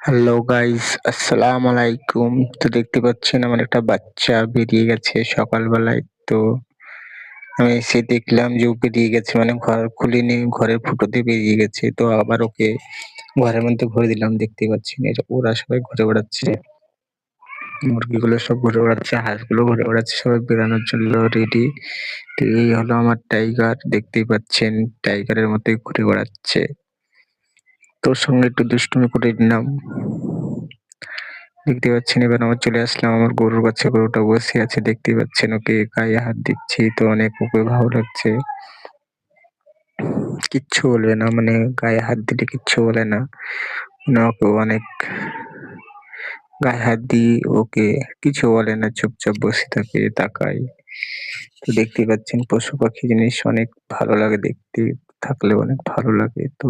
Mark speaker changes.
Speaker 1: Hello guys, আসসালামু আলাইকুম। তো দেখতে পাচ্ছেন আমার একটা বাচ্চা বেরিয়ে গেছে সকালবেলায়। তো আমি এসে দেখলাম যে ও বেরিয়ে গেছে মানে ঘর খুলিনি, ঘরের ফুটোতে বেরিয়ে গেছে। তো আবার ওকে ঘরের মধ্যে ভরে দিলাম। দেখতেই পাচ্ছেন ওরা সবাই ঘুরে বেড়াচ্ছে। মুরগিগুলো সব ঘুরে বেড়াচ্ছে, হাঁসগুলো ঘুরে বেড়াচ্ছে, সবাই বেড়ানোর জন্য রেডি। তো এই হলো আমার টাইগার, দেখতেই পাচ্ছেন টাইগারের মতোই ঘুরে বেড়াচ্ছে। তো ওর সঙ্গে একটু দুষ্টুমি করে নিলাম। দেখতে পাচ্ছেন এবার আমার চলে আসলাম আমার গরুর কাছে। গরুটা বসে আছে, দেখতেই পাচ্ছেন ওকে গায়ে হাত দিচ্ছি, তো অনেক ওকে ভালো লাগছে। কিচ্ছু বলবে না, মানে গায়ে হাত দিলে কিচ্ছু বলে না। মানে ওকে অনেক গায়ে হাত দিই, ওকে কিছু বলে না, চুপচাপ বসে থাকে, তাকায়। তো দেখতেই পাচ্ছেন পশু পাখি জিনিস অনেক ভালো লাগে দেখতে, থাকলে অনেক ভালো লাগে। তো